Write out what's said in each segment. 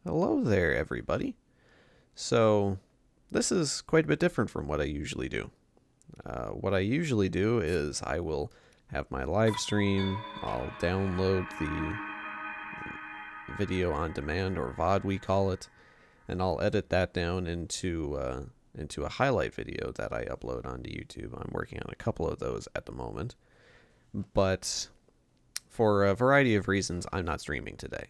Hello there, everybody. So, this is quite a bit different from what I usually do. What I usually do is I will have my live stream, I'll download the video on demand, or VOD we call it, and I'll edit that down into a highlight video that I upload onto YouTube. I'm working on a couple of those at the moment, but for a variety of reasons, I'm not streaming today.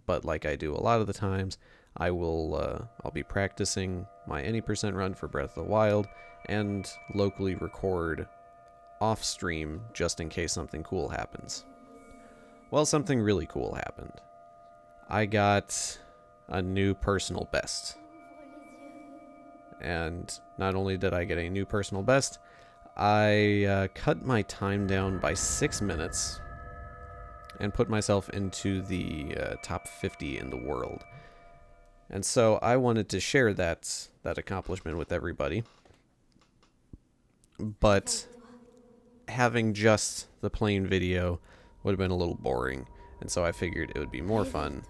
But like I do a lot of the times, I'll be practicing my any percent run for Breath of the Wild and locally record off stream just in case something cool happens. Well, something really cool happened. I got a new personal best. And not only did I get a new personal best, I cut my time down by 6 minutes and put myself into the top 50 in the world. And so I wanted to share that accomplishment with everybody. But having just the plain video would have been a little boring. And so I figured it would be more fun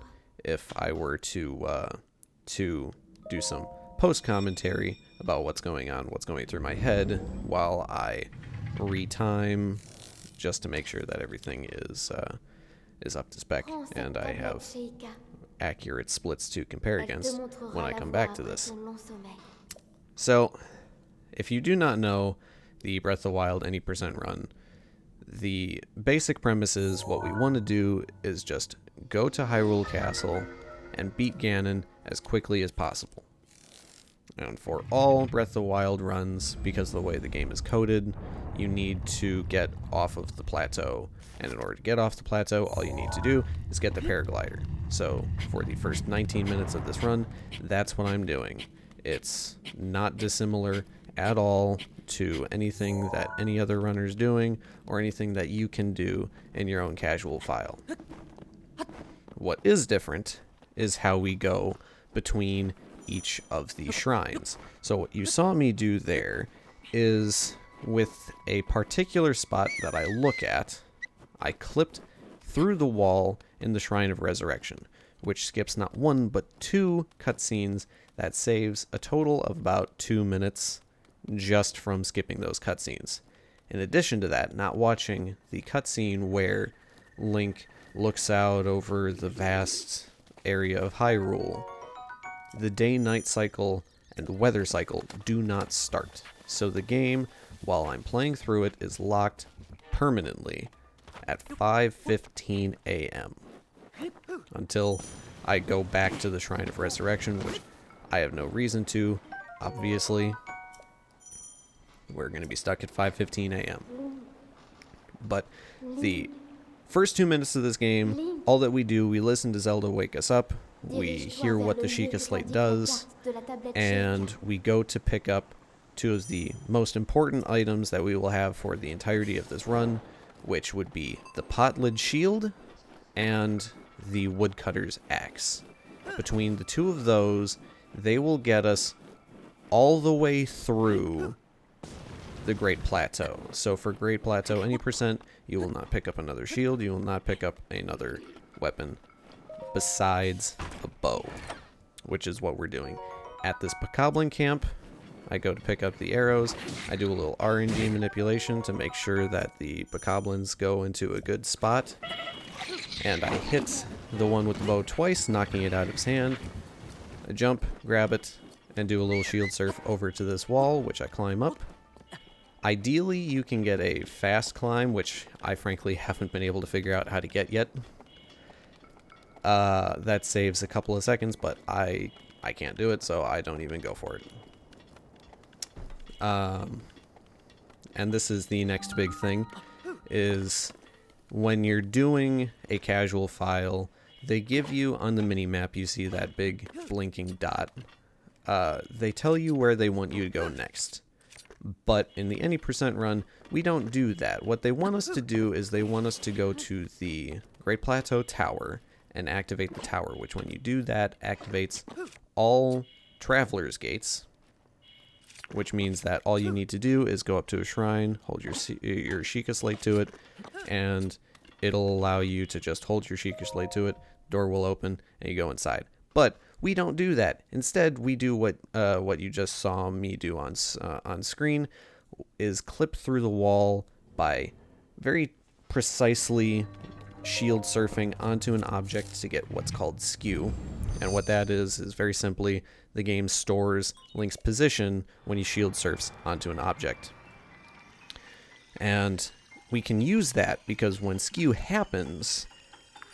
if I were to do some post-commentary about what's going on, what's going through my head, while I retime, just to make sure that everything is up to spec, and I have accurate splits to compare against when I come back to this. So, if you do not know the Breath of the Wild any percent run, the basic premise is what we want to do is just go to Hyrule Castle and beat Ganon as quickly as possible. And for all Breath of the Wild runs, because of the way the game is coded, you need to get off of the plateau. And in order to get off the plateau, all you need to do is get the paraglider. So for the first 19 minutes of this run, that's what I'm doing. It's not dissimilar at all to anything that any other runner is doing, or anything that you can do in your own casual file. What is different is how we go between each of the shrines. So what you saw me do there is, with a particular spot that I look at, I clipped through the wall in the Shrine of Resurrection, which skips not one but 2 cutscenes that saves a total of about 2 minutes just from skipping those cutscenes. In addition to that, not watching the cutscene where Link looks out over the vast area of Hyrule, the day-night cycle and the weather cycle do not start. So the game, while I'm playing through it, is locked permanently at 5:15 a.m. until I go back to the Shrine of Resurrection, which I have no reason to, obviously. We're going to be stuck at 5:15 a.m. But the first 2 minutes of this game, all that we do, we listen to Zelda wake us up, we hear what the Sheikah Slate does, and we go to pick up 2 of the most important items that we will have for the entirety of this run, which would be the Potlid Shield and the Woodcutter's Axe. Between the 2 of those, they will get us all the way through the Great Plateau. So for Great Plateau any percent, you will not pick up another shield, you will not pick up another weapon besides a bow, which is what we're doing. At this Bokoblin camp, I go to pick up the arrows, I do a little RNG manipulation to make sure that the Bokoblins go into a good spot, and I hit the one with the bow twice, knocking it out of his hand. I jump, grab it, and do a little shield surf over to this wall, which I climb up. Ideally, you can get a fast climb, which I frankly haven't been able to figure out how to get yet. That saves a couple of seconds, but I can't do it, so I don't even go for it. And this is the next big thing, is when you're doing a casual file, they give you on the mini-map, you see that big blinking dot. They tell you where they want you to go next. But in the any percent run, we don't do that. What they want us to do is they want us to go to the Great Plateau Tower and activate the tower, which when you do that, activates all Traveler's Gates, which means that all you need to do is go up to a shrine, hold your Sheikah Slate to it, and it'll allow you to just hold your Sheikah Slate to it, door will open, and you go inside. But we don't do that. Instead, we do what you just saw me do on screen, is clip through the wall by very precisely shield surfing onto an object to get what's called skew. And what that is very simply the game stores Link's position when he shield surfs onto an object. And we can use that because when skew happens,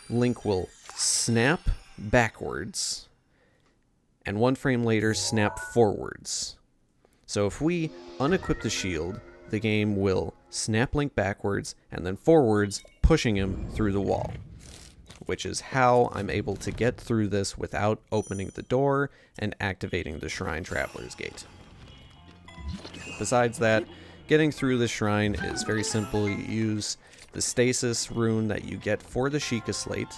Link will snap backwards and 1 frame later snap forwards. So if we unequip the shield, the game will snap Link backwards and then forwards, pushing him through the wall, which is how I'm able to get through this without opening the door and activating the Shrine Traveler's Gate. Besides that, getting through the shrine is very simple. You use the stasis rune that you get for the Sheikah Slate,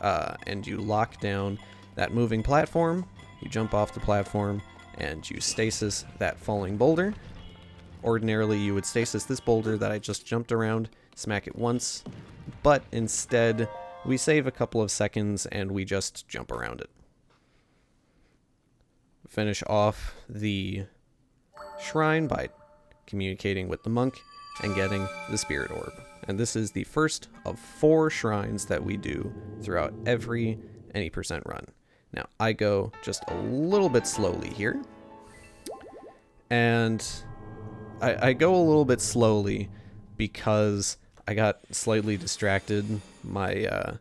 and you lock down that moving platform. You jump off the platform and you stasis that falling boulder. Ordinarily, you would stasis this boulder that I just jumped around, smack it once, but instead we save a couple of seconds and we just jump around it. Finish off the shrine by communicating with the monk and getting the spirit orb. And this is the first of 4 shrines that we do throughout every any percent run. Now, I go just a little bit slowly here. And I go a little bit slowly because I got slightly distracted. My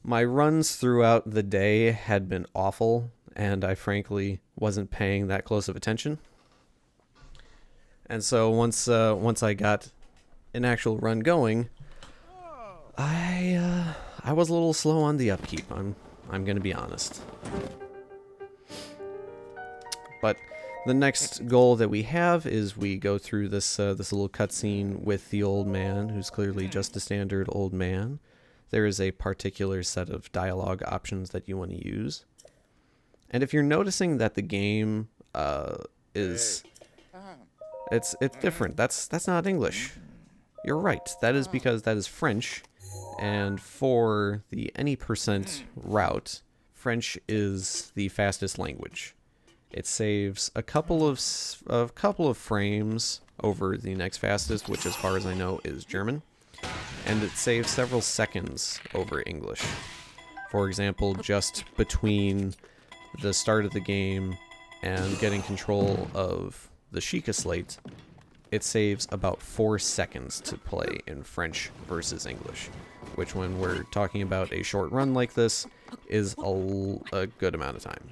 runs throughout the day had been awful, and I frankly wasn't paying that close of attention. And so once I got an actual run going, I was a little slow on the upkeep. I'm gonna be honest. But the next goal that we have is we go through this little cutscene with the old man, who's clearly just a standard old man. There is a particular set of dialogue options that you want to use. And if you're noticing that the game is it's different, that's not English. You're right. That is because that is French, and for the any percent route, French is the fastest language. It saves a couple of frames over the next fastest, which as far as I know is German, and it saves several seconds over English. For example, just between the start of the game and getting control of the Sheikah Slate, it saves about 4 seconds to play in French versus English, which when we're talking about a short run like this is a good amount of time.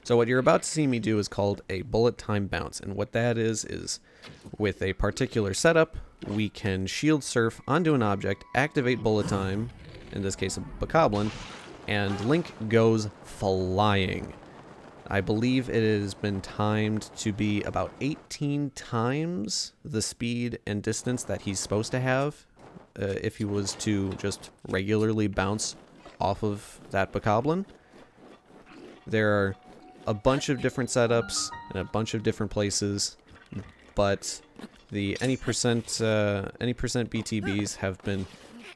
So what you're about to see me do is called a bullet time bounce, and what that is with a particular setup, we can shield surf onto an object, activate bullet time, in this case a bokoblin, and Link goes flying. I believe it has been timed to be about 18 times the speed and distance that he's supposed to have if he was to just regularly bounce off of that bokoblin. There are a bunch of different setups and a bunch of different places, but the any percent BTBs have been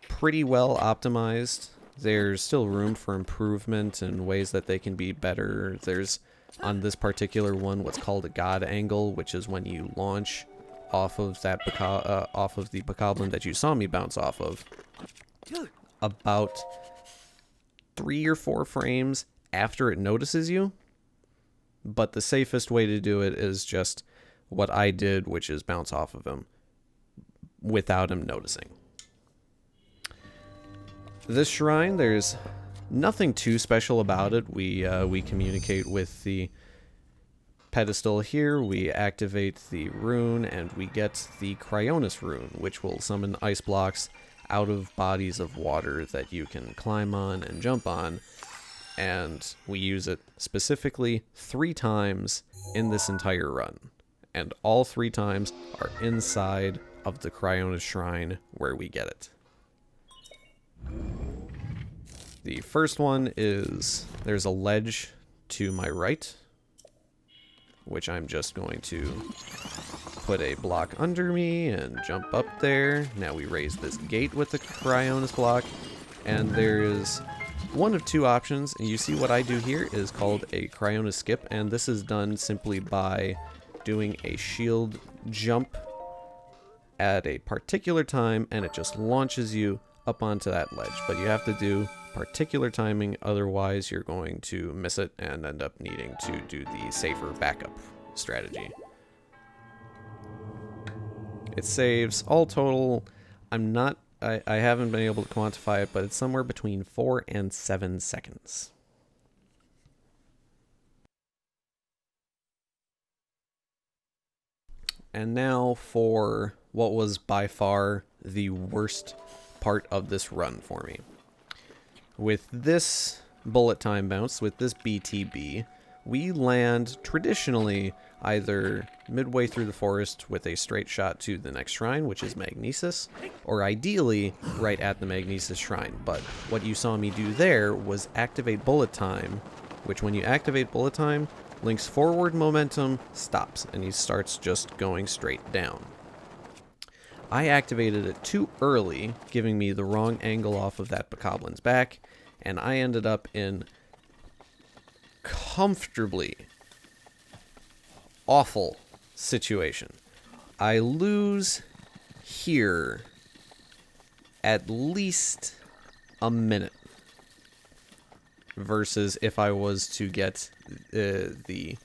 pretty well optimized. There's still room for improvement and ways that they can be better. There's, on this particular one, what's called a god angle, which is when you launch off of that off of the bokoblin that you saw me bounce off of, about 3 or 4 frames after it notices you. But the safest way to do it is just what I did, which is bounce off of him without him noticing. This shrine, there's nothing too special about it. We communicate with the pedestal here, we activate the rune, and we get the Cryonis rune, which will summon ice blocks out of bodies of water that you can climb on and jump on. And we use it specifically 3 times in this entire run. And all 3 times are inside of the Cryonis shrine where we get it. The first one is, there's a ledge to my right, which I'm just going to put a block under me and jump up there. Now we raise this gate with the Cryonis block, and there's one of two options, and you see what I do here is called a Cryona skip, and this is done simply by doing a shield jump at a particular time, and it just launches you up onto that ledge. But you have to do particular timing, otherwise you're going to miss it and end up needing to do the safer backup strategy. It saves all total, I haven't been able to quantify it, but it's somewhere between 4 and 7 seconds. And now for what was by far the worst part of this run for me. With this bullet time bounce, with this BTB, we land traditionally either midway through the forest with a straight shot to the next shrine, which is Magnesis, or ideally right at the Magnesis shrine. But what you saw me do there was activate bullet time, which when you activate bullet time, Link's forward momentum stops and he starts just going straight down. I activated it too early, giving me the wrong angle off of that Bokoblin's back, and I ended up in comfortably awful situation. I lose here at least a minute versus if I was to get the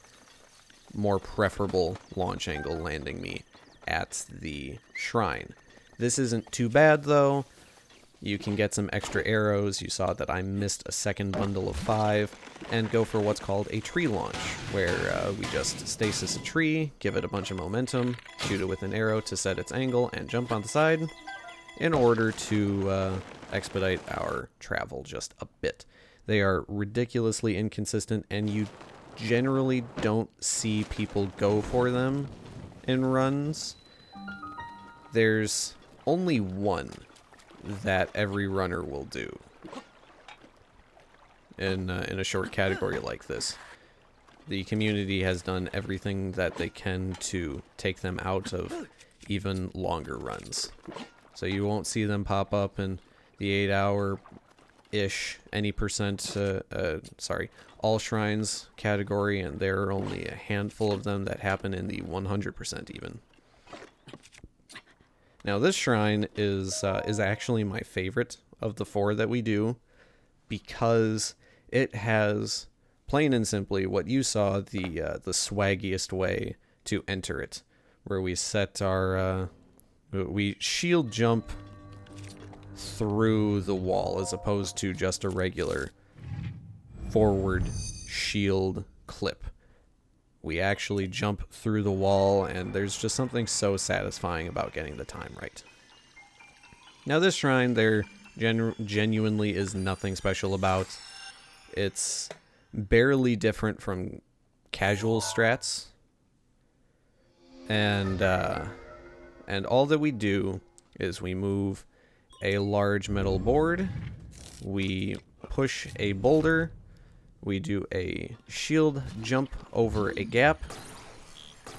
more preferable launch angle landing me at the shrine. This isn't too bad though. You can get some extra arrows. You saw that I missed a second bundle of 5 and go for what's called a tree launch, where we just stasis a tree, give it a bunch of momentum, shoot it with an arrow to set its angle, and jump on the side in order to expedite our travel just a bit. They are ridiculously inconsistent, and you generally don't see people go for them in runs. There's only one that every runner will do in a short category like this. The community has done everything that they can to take them out of even longer runs. So you won't see them pop up in the 8-hour-ish, any percent, all shrines category, and there are only a handful of them that happen in the 100% even. Now this shrine is actually my favorite of the 4 that we do, because it has, plain and simply, what you saw, the swaggiest way to enter it, where we set our we shield jump through the wall as opposed to just a regular forward shield clip. We actually jump through the wall, and there's just something so satisfying about getting the time right. Now this shrine, there genuinely is nothing special about. It's barely different from casual strats. And all that we do is we move a large metal board, we push a boulder, we do a shield jump over a gap,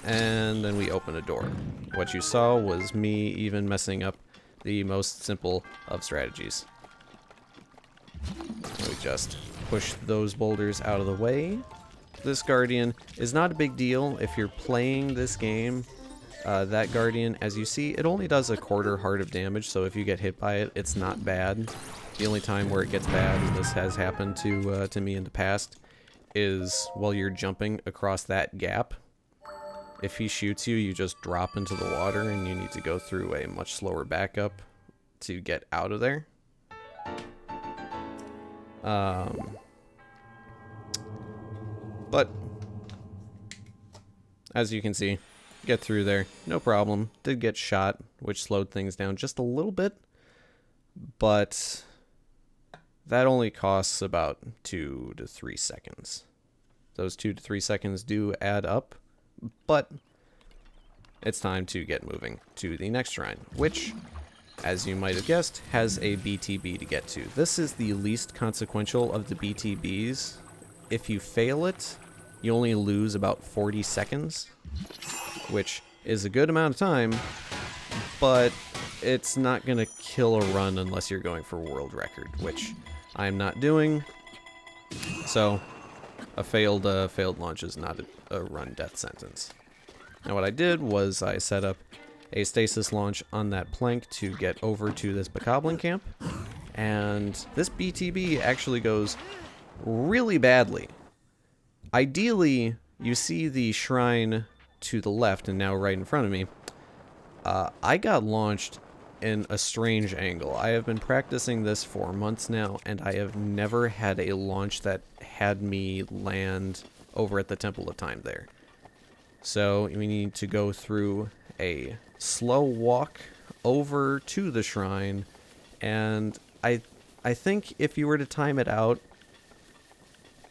and then we open a door. What you saw was me even messing up the most simple of strategies. We just push those boulders out of the way. This Guardian is not a big deal if you're playing this game. That Guardian, as you see, it only does a quarter heart of damage, so if you get hit by it, it's not bad. The only time where it gets bad, and this has happened to me in the past, is while you're jumping across that gap. If he shoots you, you just drop into the water, and you need to go through a much slower backup to get out of there. But as you can see, get through there, no problem. Did get shot, which slowed things down just a little bit, but that only costs about 2 to 3 seconds. Those 2 to 3 seconds do add up, but it's time to get moving to the next shrine, which, as you might have guessed, has a BTB to get to. This is the least consequential of the BTBs. If you fail it, you only lose about 40 seconds, which is a good amount of time, but it's not going to kill a run unless you're going for world record, which I'm not doing. So, a failed launch is not a run death sentence. Now what I did was I set up a stasis launch on that plank to get over to this bokoblin camp. And this BTB actually goes really badly. Ideally, you see the shrine to the left and now right in front of me. I got launched in a strange angle. I have been practicing this for months now, and I have never had a launch that had me land over at the Temple of Time there. So we need to go through a slow walk over to the shrine, and I think if you were to time it out,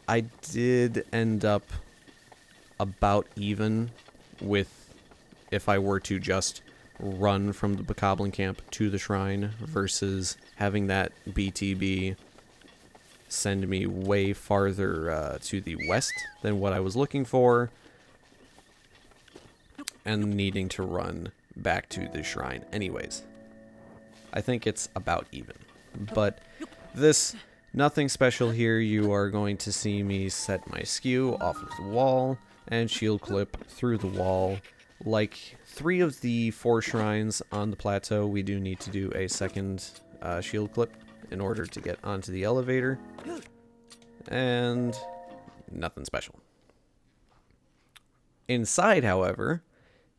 I did end up about even with if I were to just run from the bokoblin camp to the shrine versus having that BTB send me way farther to the west than what I was looking for, and needing to run back to the shrine anyways. I think it's about even. But this, nothing special here. You are going to see me set my skew off of the wall and shield clip through the wall. Like 3 of the 4 shrines on the plateau, we do need to do a second shield clip in order to get onto the elevator. And nothing special. Inside, however,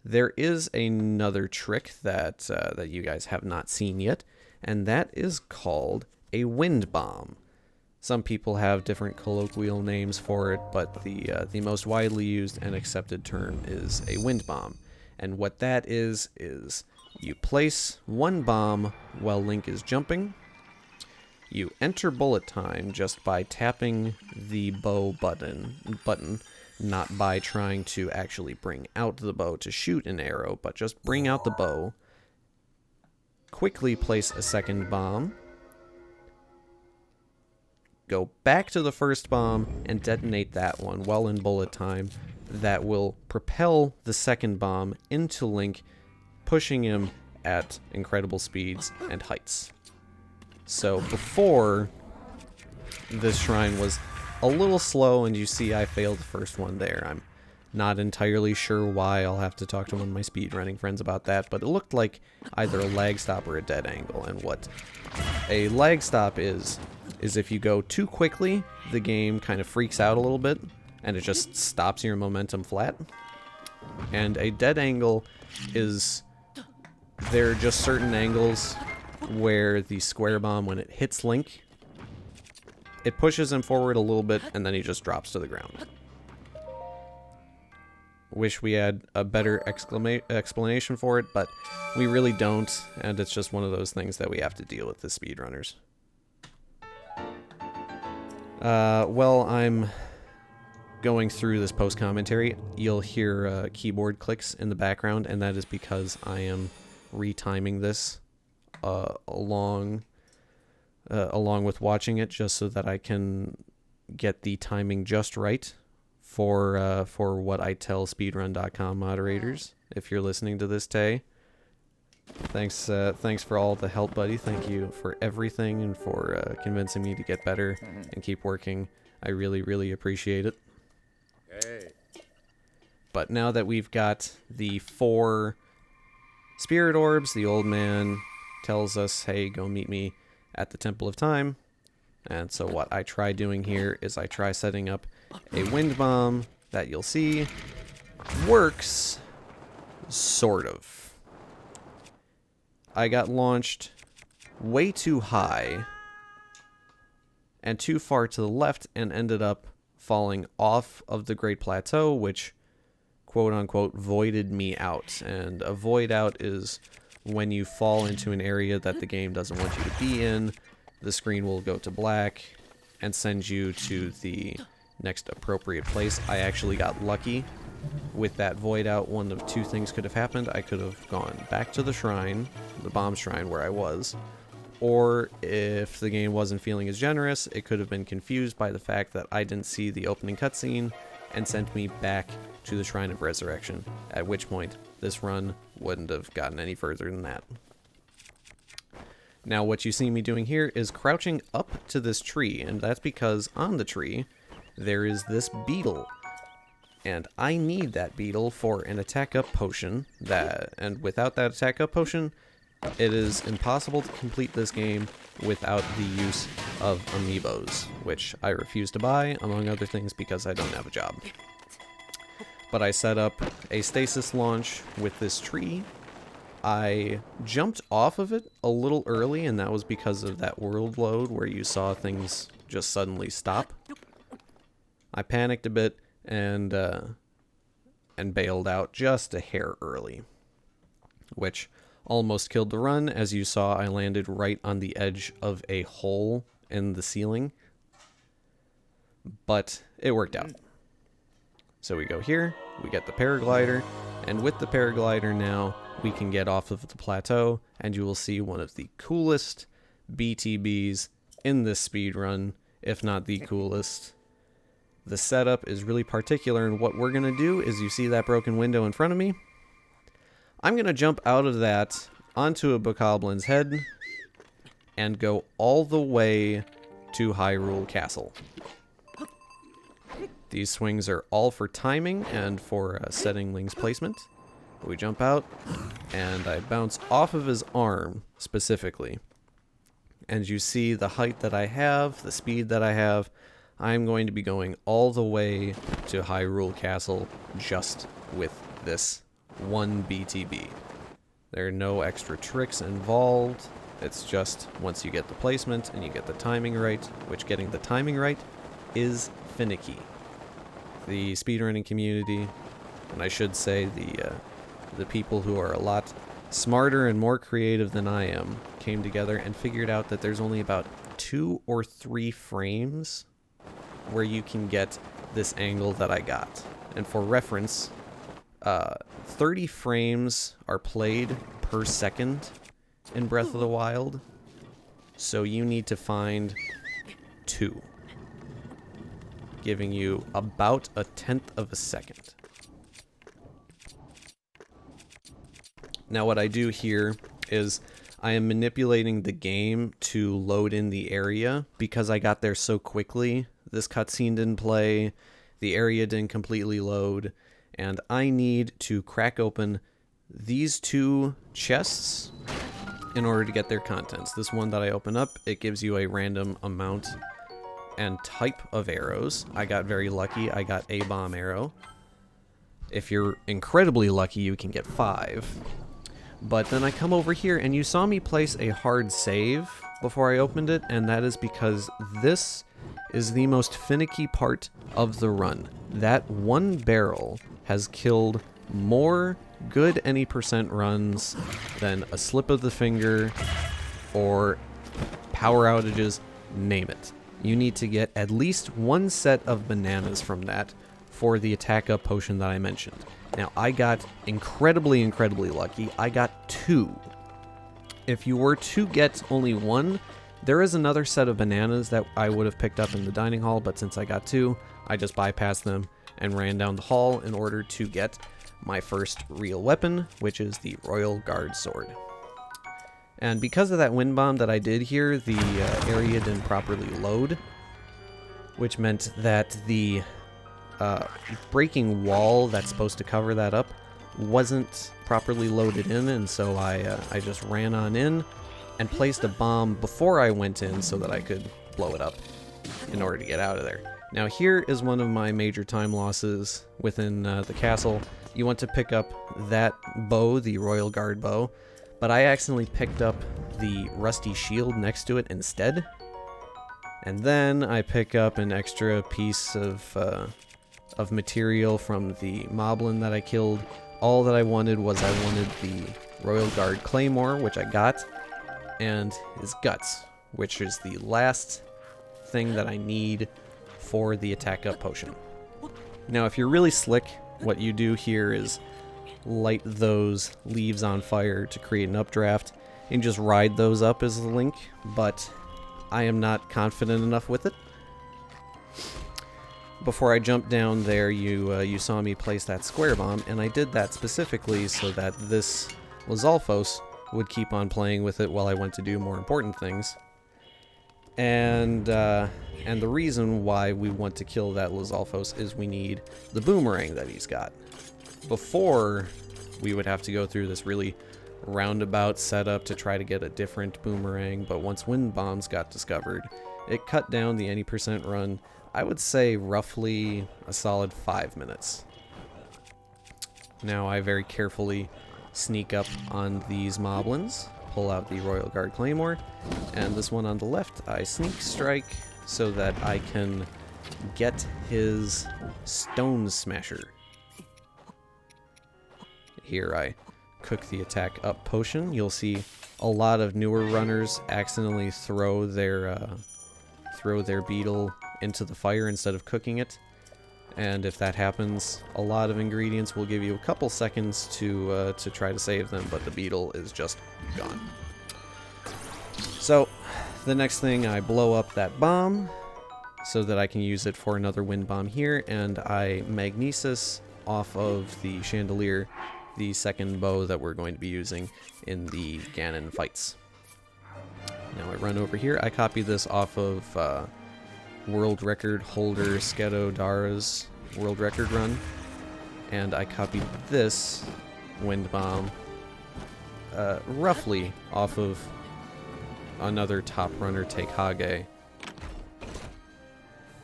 there is another trick that that you guys have not seen yet, and that is called a wind bomb. Some people have different colloquial names for it, but the most widely used and accepted term is a wind bomb. And what that is you place one bomb while Link is jumping. You enter bullet time just by tapping the bow button, not by trying to actually bring out the bow to shoot an arrow, but just bring out the bow. Quickly place a second bomb. Go back to the first bomb and detonate that one while in bullet time. That will propel the second bomb into Link, pushing him at incredible speeds and heights. So before, this shrine was a little slow, and you see I failed the first one there. I'm not entirely sure why. I'll have to talk to one of my speedrunning friends about that, but it looked like either a lag stop or a dead angle. And what a lag stop is if you go too quickly, the game kind of freaks out a little bit, and it just stops your momentum flat. And a dead angle is, there are just certain angles where the square bomb, when it hits Link, it pushes him forward a little bit, and then he just drops to the ground. Wish we had a better explanation for it, but we really don't, and it's just one of those things that we have to deal with as speedrunners. Well, I'm going through this post-commentary. You'll hear keyboard clicks in the background, and that is because I am retiming this along with watching it, just so that I can get the timing just right for what I tell speedrun.com moderators. If you're listening to this, Tay, thanks for all the help, buddy. Thank you for everything and for convincing me to get better and keep working. I really, really appreciate it. Hey. But now that we've got the 4 spirit orbs, the old man tells us, hey, go meet me at the Temple of Time. And so what I try doing here is I try setting up a wind bomb that you'll see works, sort of. I got launched way too high and too far to the left and ended up falling off of the Great Plateau, which quote-unquote voided me out. And a void out is when you fall into an area that the game doesn't want you to be in. The screen will go to black and send you to the next appropriate place. I actually got lucky with that void out. One of 2 things could have happened. I could have gone back to the shrine, the bomb shrine where I was, or if the game wasn't feeling as generous, it could have been confused by the fact that I didn't see the opening cutscene and sent me back to the Shrine of Resurrection, at which point this run wouldn't have gotten any further than that. Now what you see me doing here is crouching up to this tree, and that's because on the tree there is this beetle. And I need that beetle for an attack up potion, and without that attack up potion, it is impossible to complete this game without the use of amiibos, which I refuse to buy, among other things, because I don't have a job. But I set up a stasis launch with this tree. I jumped off of it a little early, and that was because of that world load where you saw things just suddenly stop. I panicked a bit and bailed out just a hair early, which almost killed the run. As you saw, I landed right on the edge of a hole in the ceiling, but it worked out. So we go here, we get the paraglider, and with the paraglider now, we can get off of the plateau, and you will see one of the coolest BTBs in this speedrun, if not the coolest. The setup is really particular, and what we're going to do is, you see that broken window in front of me? I'm going to jump out of that onto a Bokoblin's head and go all the way to Hyrule Castle. These swings are all for timing and for setting Link's placement. We jump out, and I bounce off of his arm, specifically. And you see the height that I have, the speed that I have. I'm going to be going all the way to Hyrule Castle just with this one BTB. There are no extra tricks involved. It's just once you get the placement and you get the timing right, which getting the timing right is finicky. The speedrunning community, and I should say the people who are a lot smarter and more creative than I am, came together and figured out that there's only about 2 or 3 frames where you can get this angle that I got. And for reference, 30 frames are played per second in Breath of the Wild, so you need to find 2, giving you about 1/10 of a second. Now what I do here is I am manipulating the game to load in the area. Because I got there so quickly, this cutscene didn't play, the area didn't completely load, and I need to crack open these 2 chests in order to get their contents. This one that I open up, it gives you a random amount and type of arrows. I got very lucky, I got a bomb arrow. If you're incredibly lucky, you can get 5. But then I come over here, and you saw me place a hard save before I opened it, and that is because this is the most finicky part of the run. That one barrel has killed more good any percent runs than a slip of the finger or power outages, name it. You need to get at least 1 set of bananas from that for the attack up potion that I mentioned. Now, I got incredibly lucky. I got 2. If you were to get only 1, there is another set of bananas that I would have picked up in the dining hall, but since I got 2, I just bypassed them and ran down the hall in order to get my first real weapon, which is the Royal Guard Sword. And because of that wind bomb that I did here, the area didn't properly load, which meant that the breaking wall that's supposed to cover that up wasn't properly loaded in, and so I just ran on in and placed a bomb before I went in so that I could blow it up in order to get out of there. Now here is one of my major time losses within the castle. You want to pick up that bow, the Royal Guard bow, but I accidentally picked up the rusty shield next to it instead. And then I pick up an extra piece of material from the moblin that I killed. All that I wanted was I wanted the Royal Guard Claymore, which I got, and his guts, which is the last thing that I need for the attack up potion. Now, if you're really slick, what you do here is light those leaves on fire to create an updraft and just ride those up as a Link, but I am not confident enough with it. Before I jumped down there, you saw me place that square bomb, and I did that specifically so that this Lizalfos would keep on playing with it while I went to do more important things. And the reason why we want to kill that Lizalfos is we need the boomerang that he's got. Before, we would have to go through this really roundabout setup to try to get a different boomerang, but once wind bombs got discovered, it cut down the any percent run, I would say roughly a solid 5 minutes. Now I very carefully sneak up on these moblins, pull out the Royal Guard Claymore, and this one on the left I sneak strike so that I can get his Stone Smasher. Here I cook the attack up potion. You'll see a lot of newer runners accidentally throw their beetle into the fire instead of cooking it. And if that happens, a lot of ingredients will give you a couple seconds to try to save them, but the beetle is just gone. So the next thing, I blow up that bomb so that I can use it for another wind bomb here, and I magnesis off of the chandelier the second bow that we're going to be using in the Ganon fights. Now I run over here. I copy this off of world record holder Sketo Dara's world record run, and I copied this wind bomb roughly off of another top runner Tekage,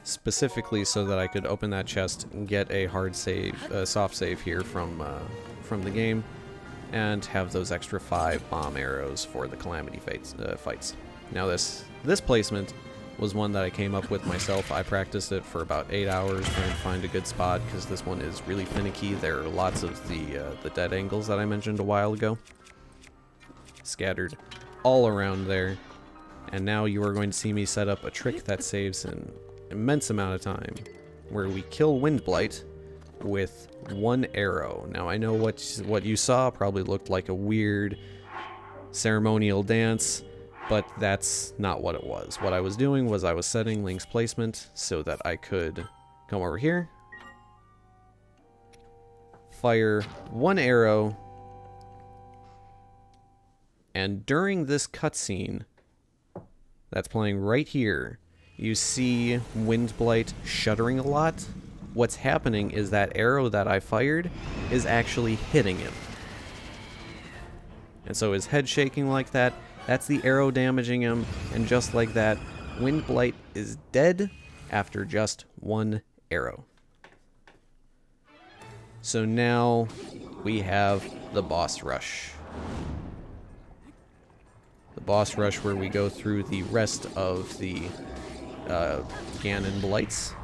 specifically so that I could open that chest and get a hard save, soft save here from the game, and have those extra 5 bomb arrows for the Calamity fights. Now this placement was one that I came up with myself. I practiced it for about 8 hours trying to find a good spot, because this one is really finicky. There are lots of the dead angles that I mentioned a while ago scattered all around there, and now you are going to see me set up a trick that saves an immense amount of time, where we kill Windblight with 1 arrow. Now I know what you saw probably looked like a weird ceremonial dance, but that's not what it was. What I was doing was I was setting Link's placement so that I could come over here, fire 1 arrow, and during this cutscene that's playing right here, you see Windblight shuddering a lot. What's happening is that arrow that I fired is actually hitting him. And so his head shaking like that, that's the arrow damaging him, and just like that, Windblight is dead after just 1 arrow. So now we have the boss rush. The boss rush where we go through the rest of the Ganon Blights.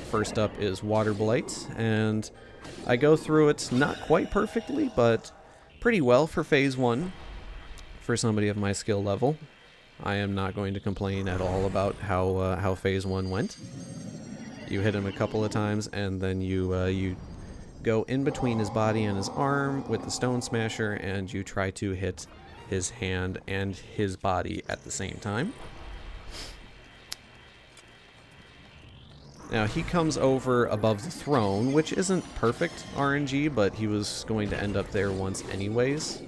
First up is Water Blight, and I go through it not quite perfectly, but pretty well for Phase 1. For somebody of my skill level, I am not going to complain at all about how Phase 1 went. You hit him a couple of times, and then you go in between his body and his arm with the Stone Smasher, and you try to hit his hand and his body at the same time. Now he comes over above the throne, which isn't perfect RNG, but he was going to end up there once anyways.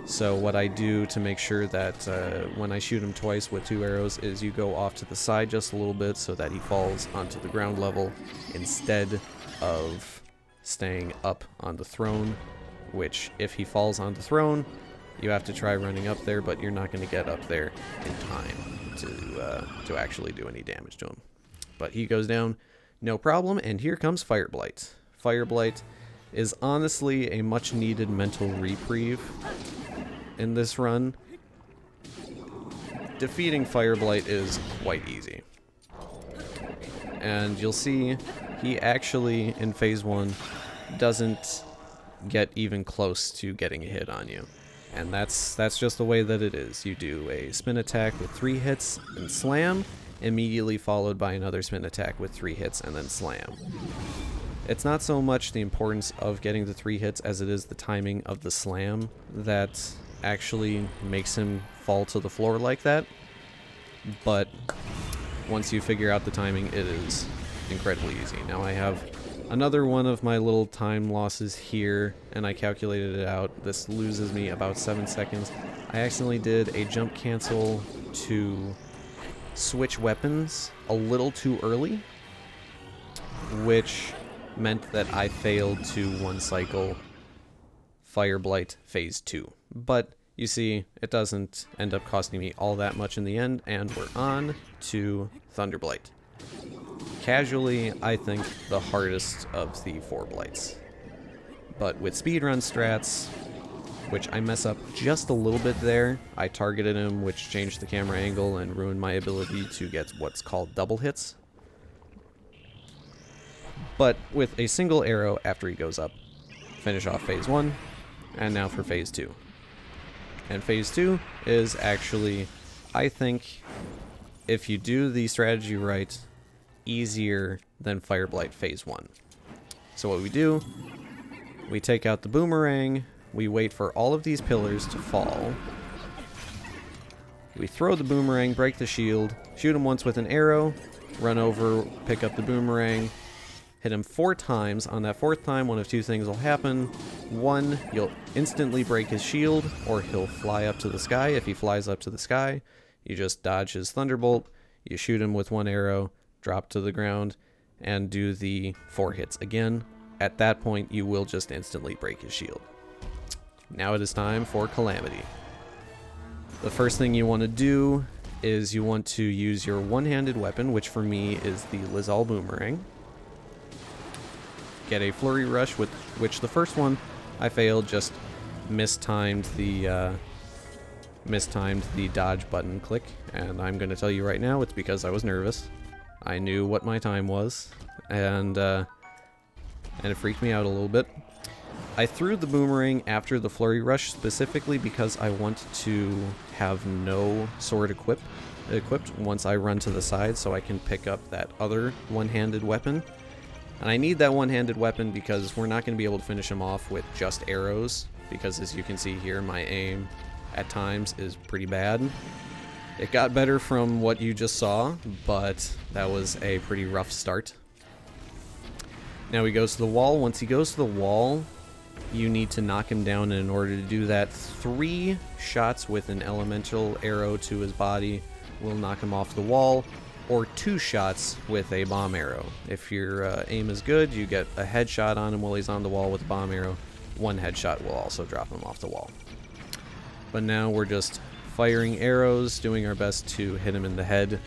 So what I do to make sure that when I shoot him twice with 2 arrows is you go off to the side just a little bit so that he falls onto the ground level instead of staying up on the throne, which if he falls on the throne, you have to try running up there, but you're not going to get up there in time to actually do any damage to him. But he goes down, no problem, and here comes Fireblight. Fireblight is honestly a much needed mental reprieve in this run. Defeating Fireblight is quite easy. And you'll see he actually, in Phase 1, doesn't get even close to getting a hit on you. And that's just the way that it is. You do a spin attack with 3 hits and slam, immediately followed by another spin attack with 3 hits and then slam. It's not so much the importance of getting the 3 hits as it is the timing of the slam that actually makes him fall to the floor like that. But once you figure out the timing, it is incredibly easy. Now I have another one of my little time losses here, and I calculated it out. This loses me about 7 seconds. I accidentally did a jump cancel to switch weapons a little too early, which meant that I failed to one cycle Fire Blight Phase 2. But you see, it doesn't end up costing me all that much in the end, and we're on to Thunderblight. Casually, I think the hardest of the 4 blights. But with speedrun strats, which I mess up just a little bit there, I targeted him, which changed the camera angle and ruined my ability to get what's called double hits. But with a single arrow after he goes up, finish off Phase 1, and now for Phase 2. And Phase 2 is actually, I think, if you do the strategy right, easier than Fire Blight Phase 1. So what we do, we take out the boomerang, we wait for all of these pillars to fall, we throw the boomerang, break the shield, shoot him once with an arrow, run over, pick up the boomerang, hit him 4 times. On that 4th time, one of 2 things will happen. 1, you'll instantly break his shield, or he'll fly up to the sky. If he flies up to the sky, you just dodge his thunderbolt, you shoot him with 1 arrow, drop to the ground, and do the 4 hits again. At that point, you will just instantly break his shield. Now it is time for Calamity. The first thing you want to do is you want to use your one-handed weapon, which for me is the Lizal Boomerang. Get a Flurry Rush, with which the first one I failed, just mistimed the dodge button click, and I'm going to tell you right now it's because I was nervous. I knew what my time was, and it freaked me out a little bit. I threw the boomerang after the Flurry Rush specifically because I want to have no sword equipped once I run to the side, so I can pick up that other one-handed weapon. And I need that one-handed weapon because we're not going to be able to finish him off with just arrows, because as you can see here, my aim at times is pretty bad. It got better from what you just saw, but that was a pretty rough start. Now he goes to the wall. Once he goes to the wall, you need to knock him down, and in order to do that, 3 shots with an elemental arrow to his body will knock him off the wall, or 2 shots with a bomb arrow. If your aim is good, you get a headshot on him while he's on the wall with a bomb arrow. 1 headshot will also drop him off the wall. But now we're just firing arrows, doing our best to hit him in the head.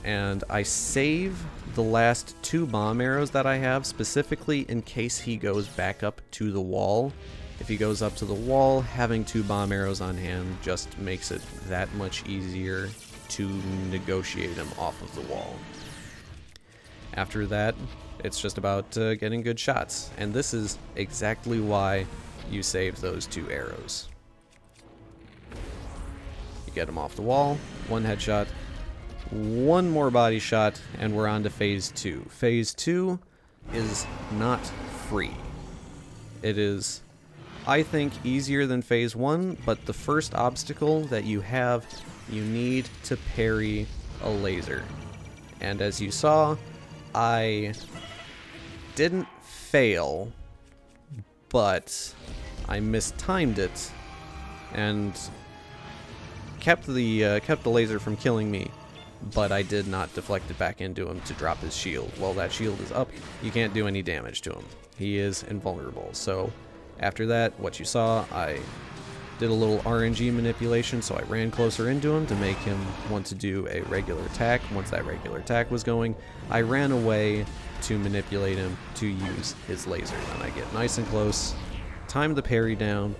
And I save the last 2 bomb arrows that I have specifically in case he goes back up to the wall. If he goes up to the wall, having 2 bomb arrows on hand just makes it that much easier to negotiate him off of the wall. After that, it's just about getting good shots, and this is exactly why you save those 2 arrows. You get him off the wall, 1 headshot, 1 more body shot, and we're on to Phase 2. Phase 2 is not free. It is, I think, easier than Phase 1, but the first obstacle that you have, you need to parry a laser. And as you saw, I didn't fail, but I mistimed it and kept the laser from killing me, but I did not deflect it back into him to drop his shield. While that shield is up, you can't do any damage to him. He is invulnerable. So after that, what you saw, I did a little RNG manipulation, so I ran closer into him to make him want to do a regular attack. Once that regular attack was going, I ran away to manipulate him to use his laser. Then I get nice and close, time the parry down,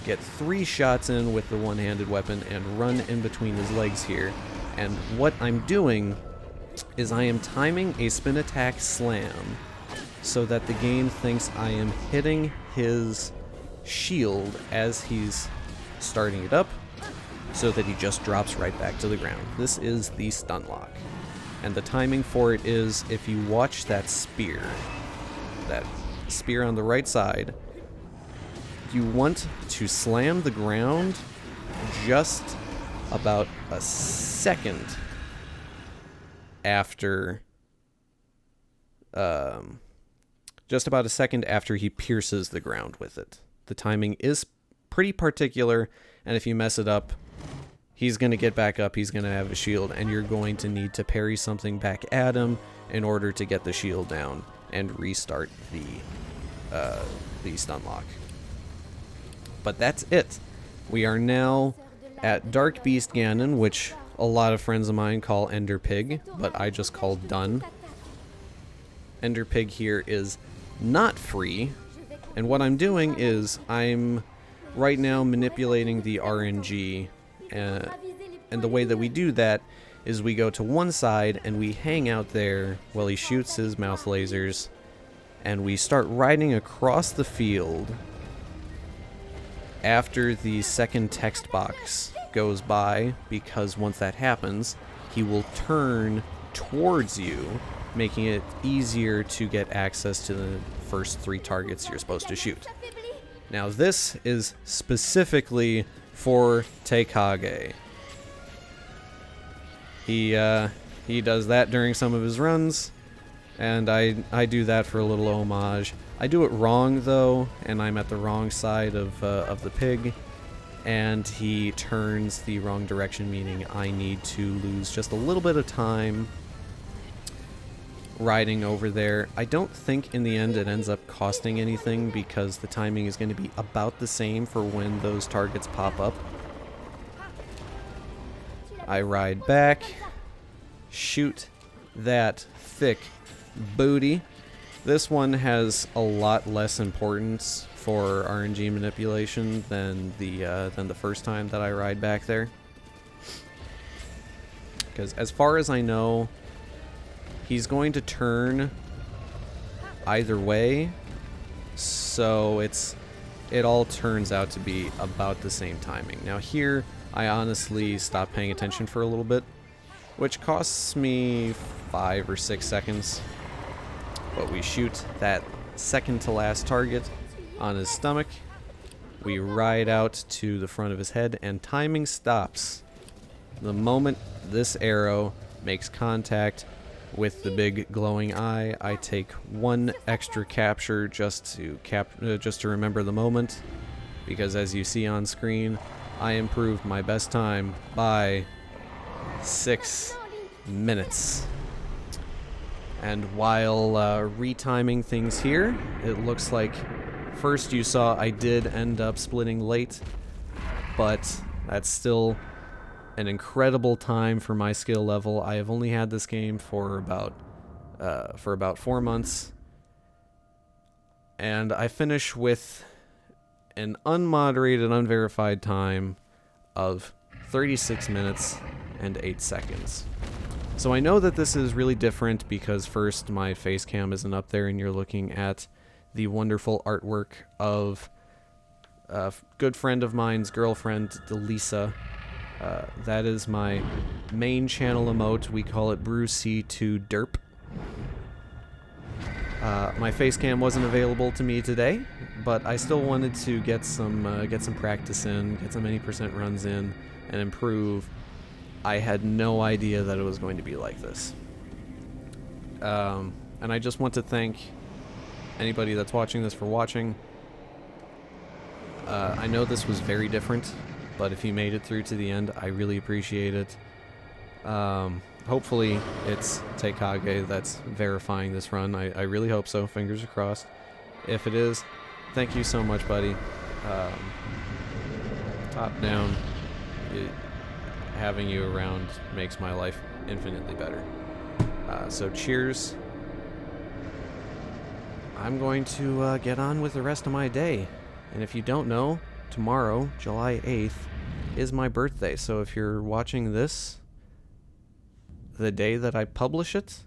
get 3 shots in with the one-handed weapon, and run in between his legs here. And what I'm doing is I am timing a spin attack slam so that the game thinks I am hitting his shield as he's starting it up, so that he just drops right back to the ground. This is the stun lock. And the timing for it is, if you watch that spear on the right side, you want to slam the ground just about a second after just about a second after he pierces the ground with it. The timing is pretty particular, and if you mess it up, he's going to get back up, he's going to have a shield, and you're going to need to parry something back at him in order to get the shield down and restart the stun lock. But that's it. We are now at Dark Beast Ganon, which a lot of friends of mine call Ender Pig, but I just call Dun. Ender Pig here is not free, and what I'm doing is I'm right now manipulating the RNG, and the way that we do that is we go to one side and we hang out there while he shoots his mouth lasers, and we start riding across the field after the second text box goes by, because once that happens, he will turn towards you, making it easier to get access to the first 3 targets you're supposed to shoot. Now this is specifically for Tekage. He does that during some of his runs, and I do that for a little homage. I do it wrong though, and I'm at the wrong side of the pig, and he turns the wrong direction, meaning I need to lose just a little bit of time riding over there. I don't think in the end it ends up costing anything, because the timing is going to be about the same for when those targets pop up. I ride back, shoot that thick booty. This one has a lot less importance for RNG manipulation than the first time that I ride back there, because as far as I know, he's going to turn either way, so it all turns out to be about the same timing. Now here, I honestly stopped paying attention for a little bit, which costs me 5 or 6 seconds. But we shoot that second to last target on his stomach. We ride out to the front of his head, and timing stops the moment this arrow makes contact with the big glowing eye. I take 1 extra capture just to remember the moment, because as you see on screen, I improved my best time by 6 minutes. And while retiming things here, it looks like first you saw I did end up splitting late, but that's still an incredible time for my skill level. I have only had this game for about 4 months, and I finish with an unmoderated, unverified time of 36 minutes and 8 seconds. So I know that this is really different because first, my face cam isn't up there and you're looking at the wonderful artwork of a good friend of mine's girlfriend, Delisa. That is my main channel emote. We call it BrewC2Derp. My face cam wasn't available to me today, but I still wanted to get some practice in, get some any percent runs in, and improve. I had no idea that it was going to be like this. And I just want to thank anybody that's watching this for watching. I know this was very different, but if you made it through to the end, I really appreciate it. Hopefully it's Tekage that's verifying this run. I really hope so. Fingers are crossed. If it is, thank you so much, buddy. Top down. Having you around makes my life infinitely better. So cheers. I'm going to get on with the rest of my day. And if you don't know, tomorrow, July 8th, is my birthday. So if you're watching this the day that I publish it,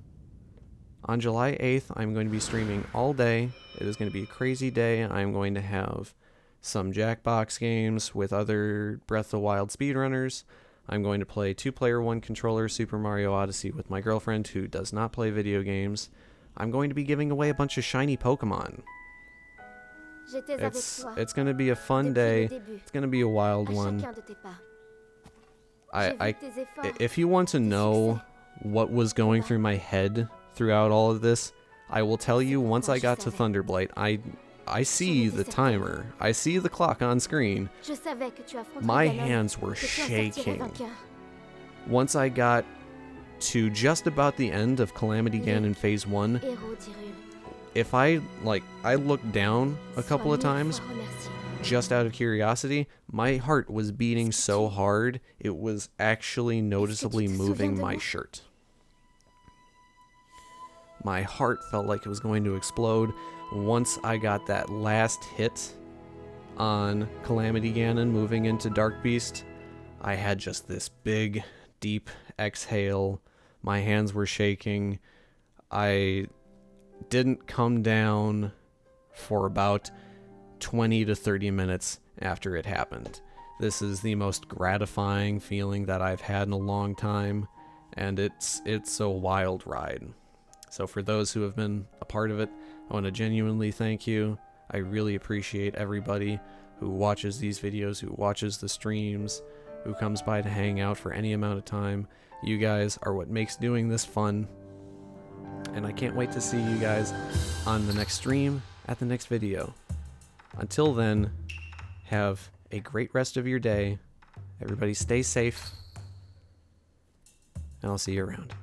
on July 8th, I'm going to be streaming all day. It is going to be a crazy day. I'm going to have some Jackbox games with other Breath of the Wild speedrunners. I'm going to play 2-player 1-controller Super Mario Odyssey with my girlfriend who does not play video games. I'm going to be giving away a bunch of shiny Pokemon. It's going to be a fun day. It's going to be a wild one. If you want to know what was going through my head throughout all of this, I will tell you, once I got to Thunderblight, I see the timer. I see the clock on screen. My hands were shaking. Once I got to just about the end of Calamity Ganon Phase 1, if I looked down a couple of times, just out of curiosity, my heart was beating so hard, it was actually noticeably moving my shirt. My heart felt like it was going to explode. Once I got that last hit on Calamity Ganon moving into Dark Beast, I had just this big, deep exhale. My hands were shaking. I didn't come down for about 20 to 30 minutes after it happened. This is the most gratifying feeling that I've had in a long time, and it's a wild ride. So for those who have been a part of it, I want to genuinely thank you. I really appreciate everybody who watches these videos, who watches the streams, who comes by to hang out for any amount of time. You guys are what makes doing this fun. And I can't wait to see you guys on the next stream, at the next video. Until then, have a great rest of your day. Everybody stay safe. And I'll see you around.